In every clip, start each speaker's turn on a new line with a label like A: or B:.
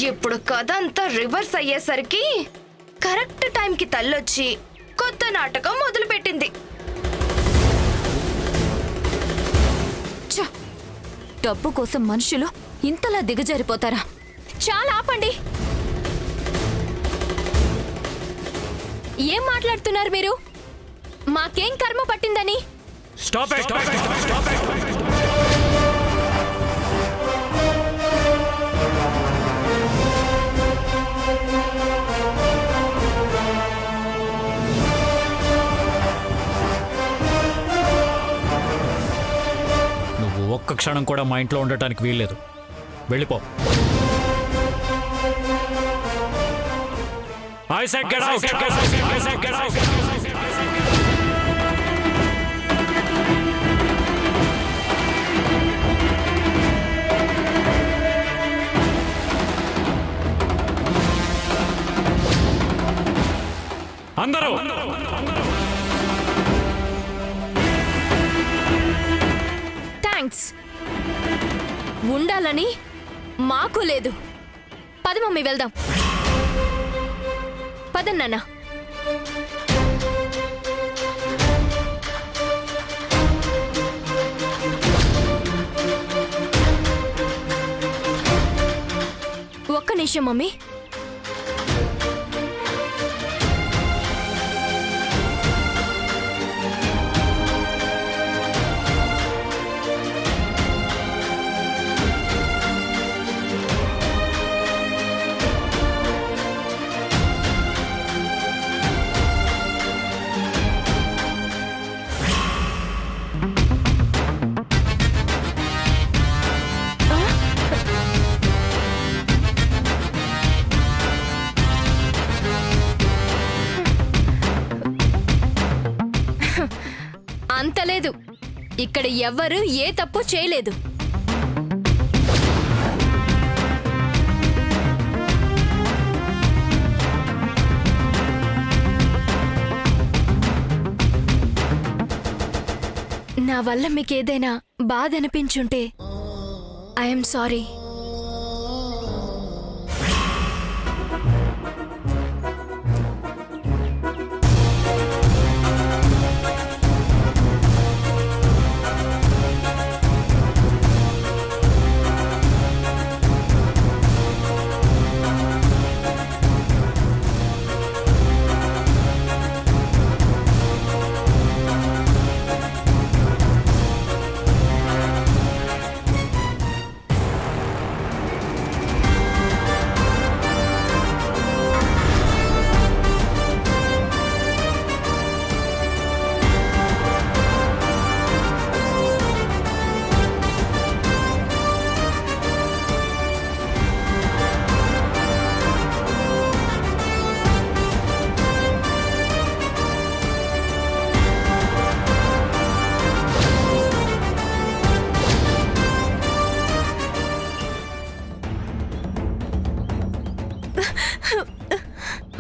A: ఇప్పుడు కథ అంతా రివర్స్ అయ్యేసరికి కరెక్ట్ టైంకి తల్లొచ్చి కొత్త నాటకం మొదలుపెట్టింది.
B: డబ్బు కోసం మనుషులు ఇంతలా దిగజారిపోతారా? చాలా ఆపండి. ఏం మాట్లాడుతున్నారు మీరు? మాకేం కర్మ పట్టిందని?
C: Stop it! Stop it! Stop it! నువ్వు ఒక్క క్షణం కూడా మా ఇంట్లో ఉండటానికి వీల్లేదు. వెళ్ళిపో. I said get out! I said get out! అందరూ
B: థ్యాంక్స్. ఉండాలని మాకు లేదు. పద మమ్మీ, వెళ్దాం. పదన్నానా. ఒక్క నిమిషం మమ్మీ. అంతలేదు. ఇక్కడ ఎవ్వరు ఏ తప్పు చేయలేదు. నా వల్ల మీకేదైనా బాధ అనిపించుంటే ఐఎమ్ సారీ.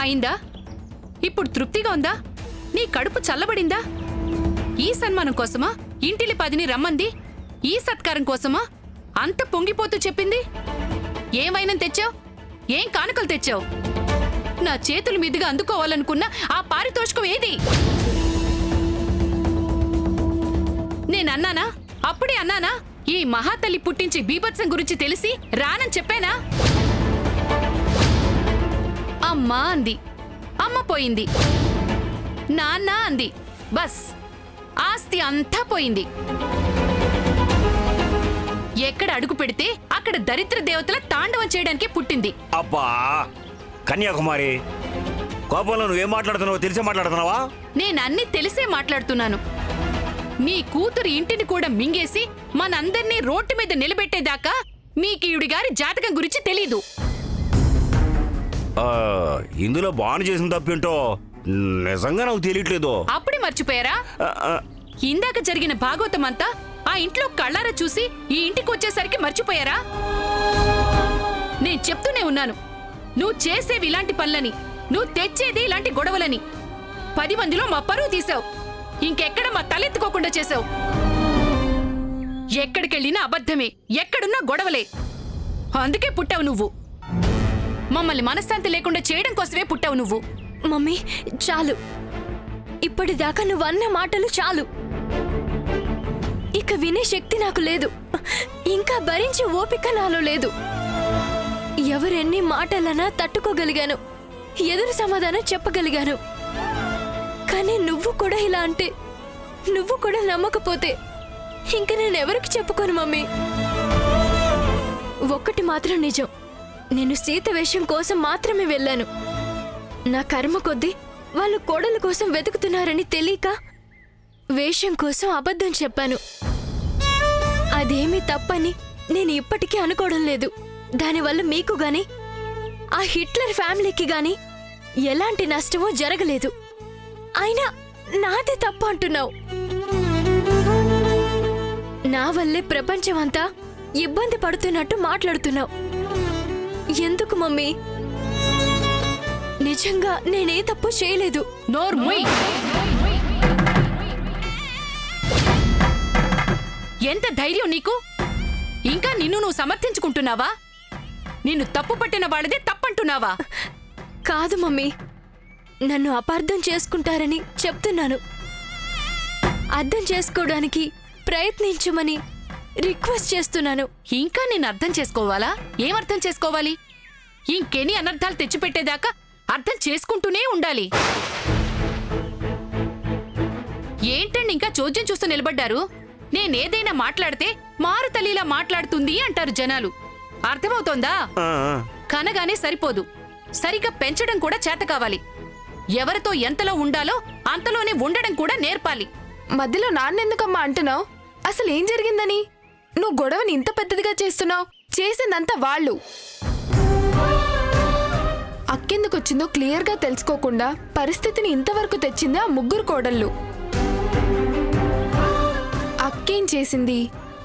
D: అయిందా? ఇప్పుడు తృప్తిగా ఉందా? నీ కడుపు చల్లబడిందా? ఈ సన్మానం కోసమా ఇంటిలి పదిని రమ్మంది? ఈ సత్కారం కోసమా అంత పొంగిపోతూ చెప్పింది? ఏమైనా తెచ్చావు? ఏం కానుకలు తెచ్చావు? నా చేతుల మీదుగా అందుకోవాలనుకున్న ఆ పారితోషికం ఏది? నేనన్నానా? అప్పుడే అన్నానా ఈ మహాతల్లి పుట్టించి బీభత్సం గురించి తెలిసి రానని చెప్పానా? అమ్మా అంది, అమ్మ పోయింది. నాన్న అంది, బస్ ఆస్తి అంతా పోయింది. ఎక్కడ అడుగు పెడితే అక్కడ దరిద్ర దేవతల తాండవం చేయడానికి పుట్టింది.
E: అబ్బా కన్యాకుమారి, కోపంలో నువ్వేం మాట్లాడుతున్నావో తెలిసే మాట్లాడుతున్నావా?
D: నేనన్నీ తెలిసే మాట్లాడుతున్నాను. నీ కూతురు ఇంటిని కూడా మింగేసి మనందర్నీ రోడ్డు మీద నిలబెట్టేదాకా మీకీయుడి గారి జాతకం గురించి తెలీదు.
E: ఇందులో బాను చేసిన తప్పేంటో నిజంగా నాకు తెలియట్లేదు.
D: అప్పుడే మర్చిపోయారా? ఇందాక జరిగిన భాగవతం అంతా ఆ ఇంట్లో కళ్ళారా చూసి ఈ ఇంటికి వచ్చేసరికి మర్చిపోయారా? నేను చెప్తూనే ఉన్నాను, నువ్వు చేసేవి ఇలాంటి పనులని, నువ్వు తెచ్చేది ఇలాంటి గొడవలని. 10 మందిలో మా పరువు తీసావు, ఇంకెక్కడ మా తలెత్తుకోకుండా చేసావు. ఎక్కడికెళ్ళినా అబద్ధమే, ఎక్కడున్నా గొడవలే. అందుకే పుట్టావు నువ్వు. మమ్మల్ని మనశ్శాంతి లేకుండా చేయడం కోసమే పుట్టావు నువ్వు.
B: మమ్మీ చాలు, ఇప్పటిదాకా నువ్వు అన్న మాటలు చాలు. ఇక వినే శక్తి నాకు లేదు, ఇంకా భరించే ఓపిక నాలో లేదు. ఎవరెన్ని మాటలన్నా తట్టుకోగలిగాను, ఎదురు సమాధానం చెప్పగలిగాను. కానీ నువ్వు కూడా ఇలా అంటే, నువ్వు కూడా నమ్మకపోతే ఇంక నేనెవరికి చెప్పుకోను మమ్మీ. ఒక్కటి మాత్రం నిజం, నేను సీత వేషం కోసం మాత్రమే వెళ్ళాను. నా కర్మ కొద్దీ వాళ్ళు కోడల కోసం వెతుకుతున్నారని తెలియక వేషం కోసం అబద్ధం చెప్పాను. అదేమీ తప్పని నేను ఇప్పటికీ అనుకోవడం లేదు. దానివల్ల మీకు గాని ఆ హిట్లర్ ఫ్యామిలీకి గాని ఎలాంటి నష్టమో జరగలేదు. అయినా నాదే తప్పు అంటున్నావు. నా వల్లే ప్రపంచమంతా ఇబ్బంది పడుతున్నట్టు మాట్లాడుతున్నావు. ఎందుకు మమ్మీ? నిజంగా నేనే తప్పు చేయలేదు.
D: నోర్ముయ్. ఎంత ధైర్యం నీకు? ఇంకా నిన్ను నువ్వు సమర్థించుకుంటున్నావా? నిన్ను తప్పు పట్టిన వాళ్ళదే తప్పంటున్నావా?
B: కాదు మమ్మీ, నన్ను అపార్థం చేసుకుంటారని చెప్తున్నాను. అర్థం చేసుకోవడానికి ప్రయత్నించమని రిక్వెస్ట్ చేస్తున్నాను.
D: ఇంకా నేను అర్థం చేసుకోవాలా? ఏమర్థం చేసుకోవాలి? ఇంకెన్ని అనర్థాలు తెచ్చిపెట్టేదాకా అర్థం చేసుకుంటూనే ఉండాలి. ఏంటండి ఇంకా చోద్యం చూస్తూ నిలబడ్డారు? నేనేదైనా మాట్లాడితే మారు తల్లిలా మాట్లాడుతుంది అంటారు జనాలు. అర్థమవుతోందా? కనగానే సరిపోదు, సరిగ్గా పెంచడం కూడా చేత కావాలి. ఎవరితో ఎంతలో ఉండాలో అంతలోనే ఉండడం కూడా నేర్పాలి.
A: మధ్యలో నాన్నెందుకమ్మా అంటున్నావు? అసలు ఏం జరిగిందని నువ్వు గొడవని ఇంత పెద్దదిగా చేస్తున్నావు? చేసిందంతా వాళ్ళు. అక్కెందుకొచ్చిందో క్లియర్గా తెలుసుకోకుండా పరిస్థితిని ఇంతవరకు తెచ్చింది ఆ ముగ్గురు కోడళ్ళు. అక్కేం చేసింది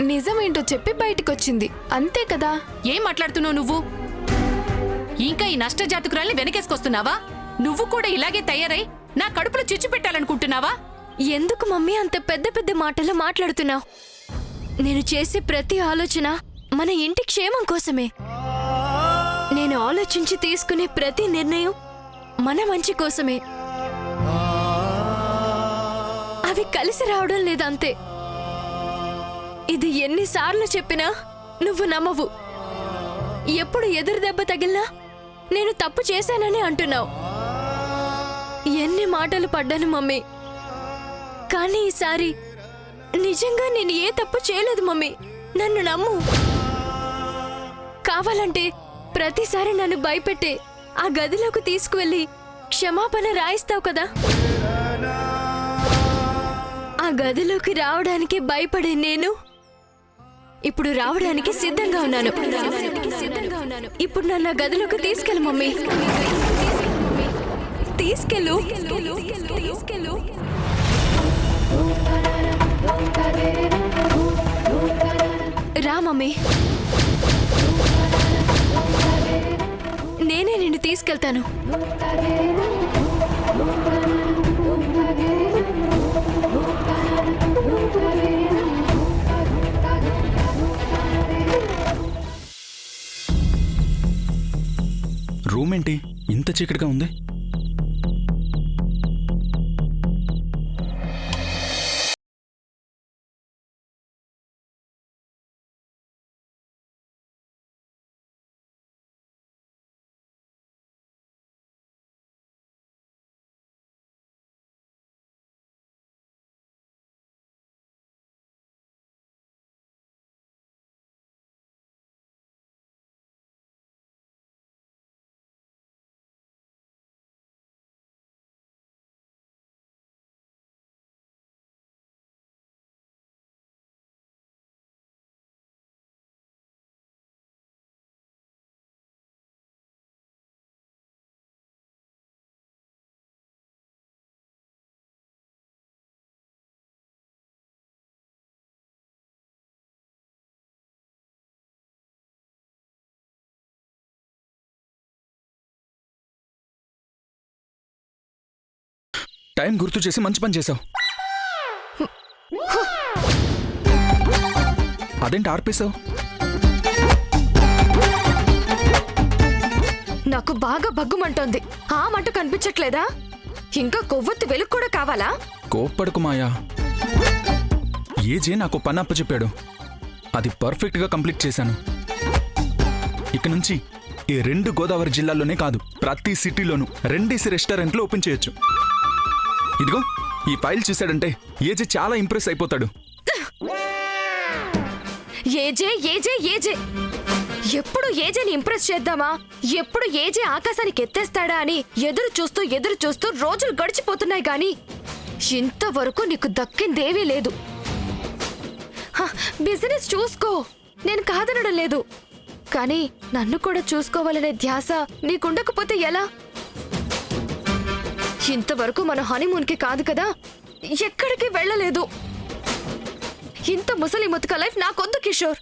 A: నిజమేంటో చెప్పి బయటికొచ్చింది, అంతే కదా?
D: ఏం మాట్లాడుతున్నావు నువ్వు? ఇంకా ఈ నష్టజాతకురాల్ని వెనకేసుకొస్తున్నావా? నువ్వు కూడా ఇలాగే తయారై నా కడుపులో చిచ్చు పెట్టాలనుకుంటున్నావా?
B: ఎందుకు మమ్మీ అంత పెద్ద పెద్ద మాటలు మాట్లాడుతున్నావు? నేను చేసే ప్రతి ఆలోచన మన ఇంటి క్షేమం కోసమే. నేను ఆలోచించి తీసుకునే ప్రతి నిర్ణయం మన మంచి కోసమే. అవి కలిసి రావడం లేదంతే. ఇది ఎన్నిసార్లు చెప్పినా నువ్వు నమ్మవు. ఎప్పుడు ఎదురు దెబ్బ తగిలినా నేను తప్పు చేశానని అంటున్నావు. ఎన్ని మాటలు పడ్డాను మమ్మీ, కానీ ఈసారి నిజంగా నేను ఏ తప్పు చేయలేదు మమ్మీ. నన్ను నమ్ము. కావాలంటే ప్రతిసారి నన్ను భయపెట్టే ఆ గదిలోకి తీసుకువెళ్ళి క్షమాపణ రాయిస్తావు కదా? ఆ గదిలోకి రావడానికి భయపడే నేను ఇప్పుడు రావడానికి సిద్ధంగా ఉన్నాను. ఇప్పుడు నన్ను ఆ గదిలోకి తీసుకెళ్ళు మమ్మీ. తీసుకెళ్ళు. రా మమ్మీ, నేనే నిన్ను తీసుకెళ్తాను.
F: రూమ్ ఏంటి ఇంత చీకటిగా ఉంది? టైం గుర్తు చేసి మంచి పని చేశావు. అదేంటి ఆర్పేశావు?
A: నాకు బాగా బగ్గుమంటోంది. ఆ మంట కనిపించట్లేదా? ఇంకా కొవ్వొత్తి వెలుగు కూడా కావాలా?
F: కోప్పడుకు మాయా. ఏజే నాకు పని అప్పచెప్పాడు, అది పర్ఫెక్ట్గా కంప్లీట్ చేశాను. ఇక నుంచి ఈ 2 గోదావరి జిల్లాల్లోనే కాదు, ప్రతి సిటీలోనూ 2 రెస్టారెంట్లు ఓపెన్ చేయొచ్చు. ఇదిగో ఈ ఫైల్ చూశాడంటే ఏజే చాలా ఇంప్రెస్ అయిపోతాడు.
A: ఏజే ఏజే ఏజే ఎప్పుడు ఏజేని ఇంప్రెస్ చేద్దామా, ఎప్పుడు ఏజే ఆకాశానికి ఎత్తేస్తాడా అని ఎదురు చూస్తూ రోజులు గడిచిపోతున్నాయి గాని ఇంతవరకు నీకు దక్కిందేవీ లేదు. బిజినెస్ చూసుకో, నేను కాదనడం లేదు, కానీ నన్ను కూడా చూసుకోవాలనే ధ్యాస నీకుండకపోతే ఎలా? ఇంతవరకు మన హనీమూన్కి కాదు కదా, ఎక్కడికి వెళ్ళలేదు. ఇంత ముసలి ముతక లైఫ్ నాకొద్దు కిషోర్.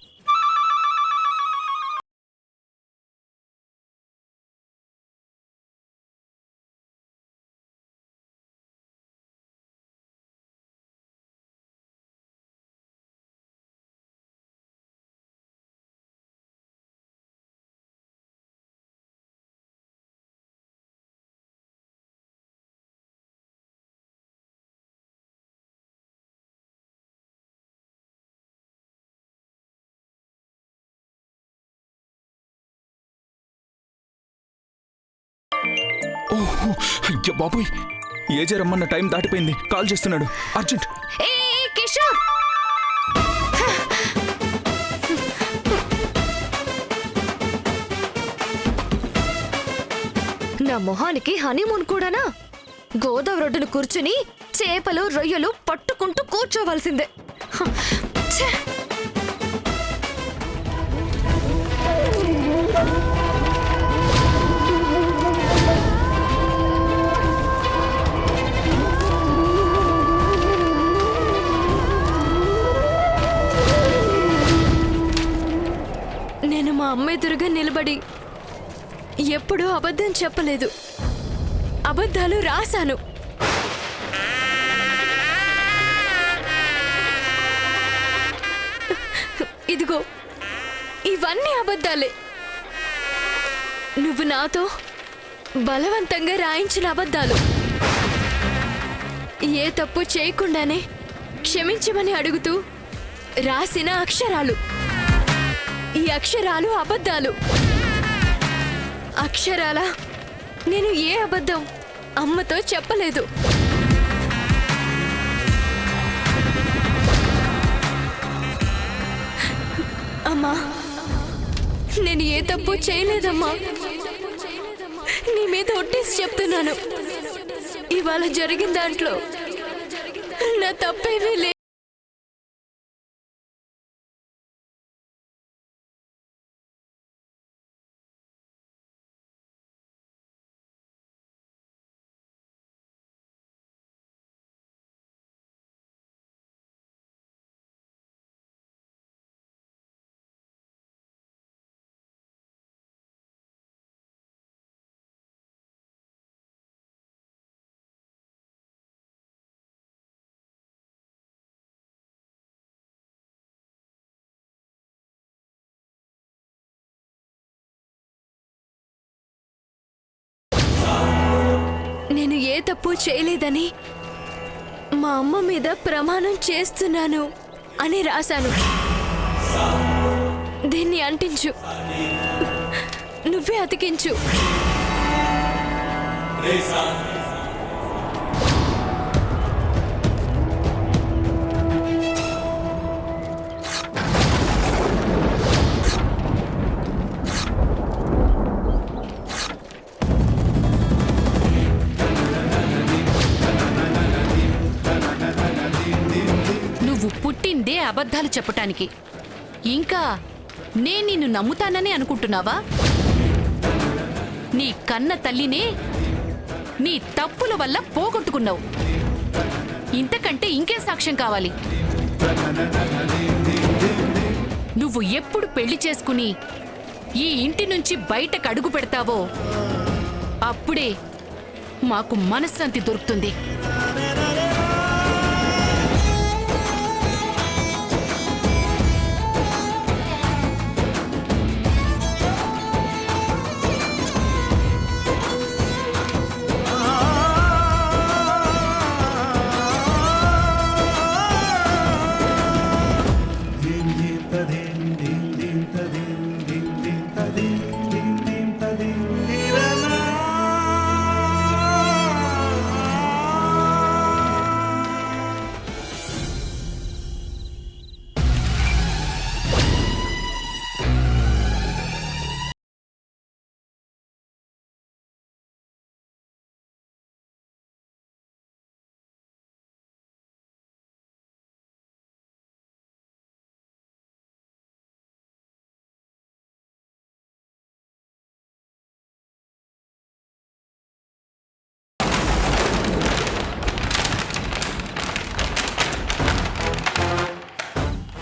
F: ఓహో అయ్యో బాబోయ్, ఏజే రమ్మన్న టైం దాటిపోయింది, కాల్ చేస్తున్నాడు, అర్జెంట్.
A: ఏ కిషోర్, నా మొహానికి హనీమూన్ కూడానా? గోదావరి ఒడ్డున కూర్చుని చేపలు రొయ్యలు పట్టుకుంటూ కూర్చోవలసిందే. ఛే!
B: నేను మా అమ్మ ఎదురుగా నిలబడి ఎప్పుడూ అబద్ధం చెప్పలేదు, అబద్ధాలు రాశాను. ఇదిగో ఇవన్నీ అబద్ధాలే. నువ్వు నాతో బలవంతంగా రాయించిన అబద్ధాలు. ఏ తప్పు చేయకుండానే క్షమించమని అడుగుతూ రాసిన అక్షరాలు. ఈ అక్షరాలు అబద్ధాలు. అక్షరాల నేను ఏ అబద్ధం అమ్మతో చెప్పలేదు. అమ్మా, నేను ఏ తప్పు చేయలేదమ్మా. నీ మీద ఒట్టేసి చెప్తున్నాను, ఇవాళ జరిగిన దాంట్లో నా తప్పేమీ లేదు. నేను ఏ తప్పు చేయలేదని మా అమ్మ మీద ప్రమాణం చేస్తున్నాను అని రాశాను. దీన్ని అంటించు, నువ్వే అతికించు.
D: పుట్టిందే అబద్ధాలు చెప్పటానికి. ఇంకా నేను నిన్ను నమ్ముతానని అనుకుంటున్నావా? నీ కన్న తల్లినే నీ తప్పుల వల్ల పోగొట్టుకున్నావు. ఇంతకంటే ఇంకేం సాక్ష్యం కావాలి? నువ్వు ఎప్పుడు పెళ్లి చేసుకుని ఈ ఇంటి నుంచి బయటకు అడుగు పెడతావో అప్పుడే మాకు మనశ్శాంతి దొరుకుతుంది.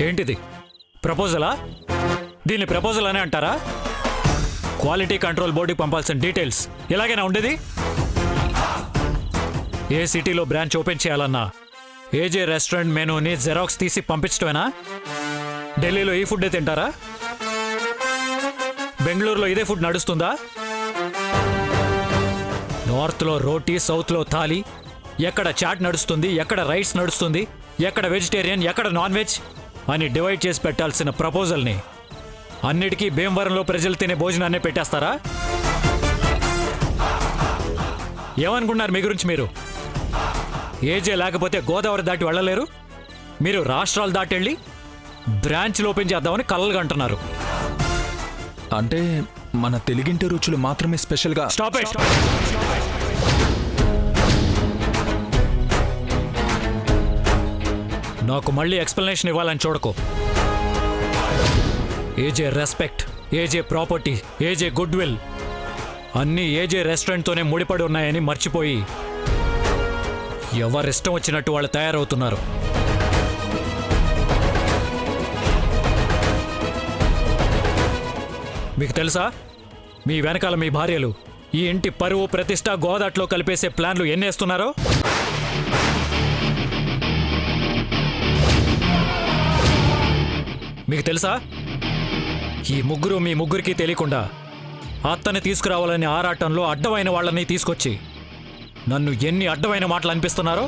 C: ఏంటిది ప్రపోజలా? దీన్ని ప్రపోజల్ అనే అంటారా? క్వాలిటీ కంట్రోల్ బోర్డుకి పంపాల్సిన డీటెయిల్స్ ఇలాగైనా ఉండేది? ఏ సిటీలో బ్రాంచ్ ఓపెన్ చేయాలన్నా ఏజే రెస్టారెంట్ మెనూని జెరాక్స్ తీసి పంపించడమేనా? ఢిల్లీలో ఈ ఫుడ్డే తింటారా? బెంగళూరులో ఇదే ఫుడ్ నడుస్తుందా? నార్త్లో రోటీ, సౌత్లో థాలీ. ఎక్కడ చాట్ నడుస్తుంది, ఎక్కడ రైస్ నడుస్తుంది, ఎక్కడ వెజిటేరియన్, ఎక్కడ నాన్ వెజ్ అని డివైడ్ చేసి పెట్టాల్సిన ప్రపోజల్ని అన్నిటికీ భీమవరంలో ప్రజలు తినే భోజనాన్నే పెట్టేస్తారా? ఏమనుకున్నారు మీ గురించి మీరు? ఏజే లేకపోతే గోదావరి దాటి వెళ్ళలేరు. మీరు రాష్ట్రాలు దాటి వెళ్ళి బ్రాంచ్లు ఓపెన్ చేద్దామని కలలుగా అంటున్నారు.
F: అంటే మన తెలుగింటి రుచులు మాత్రమే స్పెషల్గా.
C: Stop it. నాకు మళ్ళీ ఎక్స్ప్లెనేషన్ ఇవ్వాలని చూడకు. ఏజే రెస్పెక్ట్, ఏజే ప్రాపర్టీ, ఏజే గుడ్ విల్ అన్నీ ఏజే రెస్టారెంట్తోనే ముడిపడి ఉన్నాయని మర్చిపోయి ఎవరిష్టం వచ్చినట్టు వాళ్ళు తయారవుతున్నారు. మీకు తెలుసా, మీ వెనకాల మీ భార్యలు ఈ ఇంటి పరువు ప్రతిష్ట గోదాట్లో కలిపేసే ప్లాన్లు ఎన్నేస్తున్నారో? మీకు తెలుసా, ఈ ముగ్గురు మీ ముగ్గురికి తెలియకుండా అత్తని తీసుకురావాలని ఆరాటంలో అడ్డమైన వాళ్ళని తీసుకొచ్చి నన్ను ఎన్ని అడ్డమైన మాటలు అనిపిస్తున్నారో?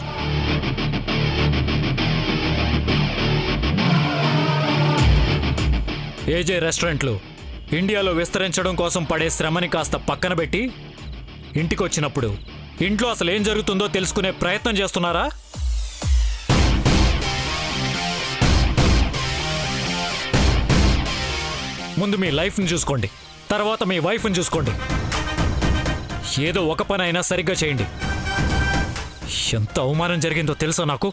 C: ఏజే రెస్టారెంట్లు ఇండియాలో విస్తరించడం కోసం పడే శ్రమని కాస్త పక్కన పెట్టి ఇంటికొచ్చినప్పుడు ఇంట్లో అసలు ఏం జరుగుతుందో తెలుసుకునే ప్రయత్నం చేస్తున్నారా? ముందు మీ లైఫ్ని చూసుకోండి, తర్వాత మీ వైఫ్ని చూసుకోండి. ఏదో ఒక పని అయినా సరిగ్గా చేయండి. ఎంత అవమానం జరిగిందో తెలుసా నాకు?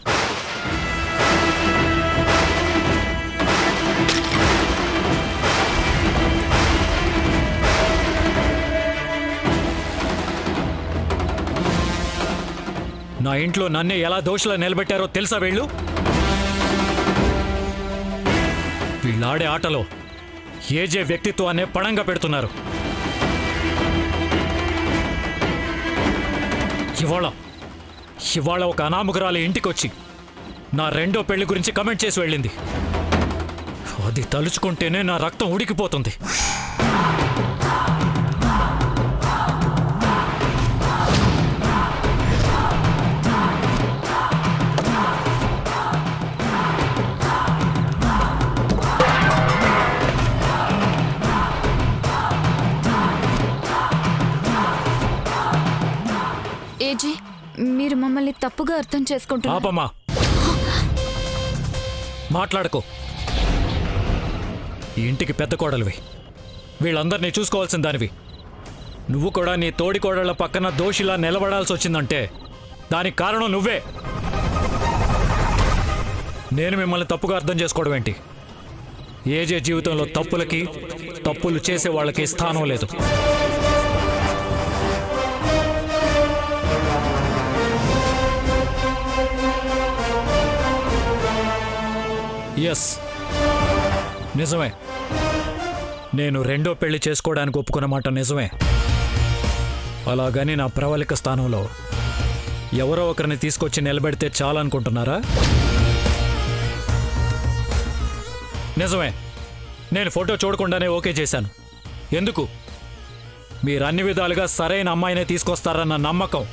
C: నా ఇంట్లో నన్నే ఎలా దోషులా నిలబెట్టారో తెలుసా వీళ్ళు? వీళ్ళాడే ఆటలో ఏజే వ్యక్తిత్వాన్నే పణంగా పెడుతున్నారు. ఇవాళ ఒక అనామకురాలి ఇంటికొచ్చి నా రెండో పెళ్లి గురించి కమెంట్ చేసి వెళ్ళింది. అది తలుచుకుంటేనే నా రక్తం ఉడికిపోతుంది.
B: ఏజీ, మీరు మమ్మల్ని తప్పుగా అర్థం చేసుకుంటున్నారు.
C: పాపమ్మా, మాట్లాడుకో. ఈ ఇంటికి పెద్ద కోడలివి, వీళ్ళందరినీ చూసుకోవాల్సిన దానివి. నువ్వు కూడా నీ తోడి కోడళ్ల పక్కన దోషిలా నిలబడాల్సి వచ్చిందంటే దానికి కారణం నువ్వే. నేను మిమ్మల్ని తప్పుగా అర్థం చేసుకోవడం ఏంటి? ఏజే జీవితంలో తప్పులకి, తప్పులు చేసే వాళ్ళకి స్థానం లేదు. ఎస్, నిజమే. నేను రెండో పెళ్లి చేసుకోవడానికి ఒప్పుకున్న మాట నిజమే. అలాగని నా ప్రవళిక స్థానంలో ఎవరో ఒకరిని తీసుకొచ్చి నిలబెడితే చాలనుకుంటున్నారా? నిజమే, నేను ఫోటో చూడకుండానే ఓకే చేశాను. ఎందుకు? మీరు అన్ని విధాలుగా సరైన అమ్మాయినే తీసుకొస్తారన్న నమ్మకం.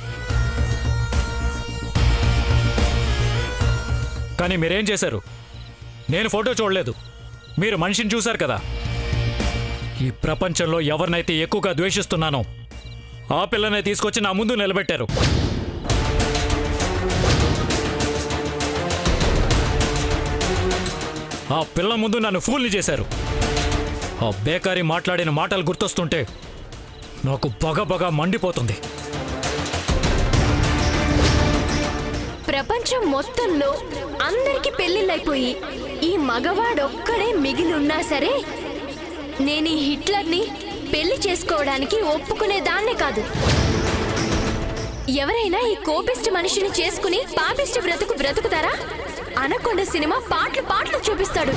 C: కానీ మీరేం చేశారు? నేను ఫోటో చూడలేదు, మీరు మనిషిని చూశారు కదా. ఈ ప్రపంచంలో ఎవరినైతే ఎక్కువగా ద్వేషిస్తున్నానో ఆ పిల్లనే తీసుకొచ్చి నా ముందు నిలబెట్టారు. ఆ పిల్ల ముందు నన్ను ఫూల్ని చేశారు. ఆ బేకారి మాట్లాడిన మాటలు గుర్తొస్తుంటే నాకు బగబగా మండిపోతుంది.
B: ప్రపంచం మొత్తంలో అందరికీ పెళ్లిళ్ళైపోయి ఈ మగవాడొక్కడే మిగిలిన్నా సరే నేను ఈ హిట్లర్ని పెళ్లి చేసుకోవడానికి ఒప్పుకునేదాన్నే కాదు. ఎవరైనా ఈ కోపిష్టి మనిషిని చేసుకుని పాపిష్టి బ్రతుకుతారా? అనకొండ సినిమా పాటలు పాటలు చూపిస్తాడు.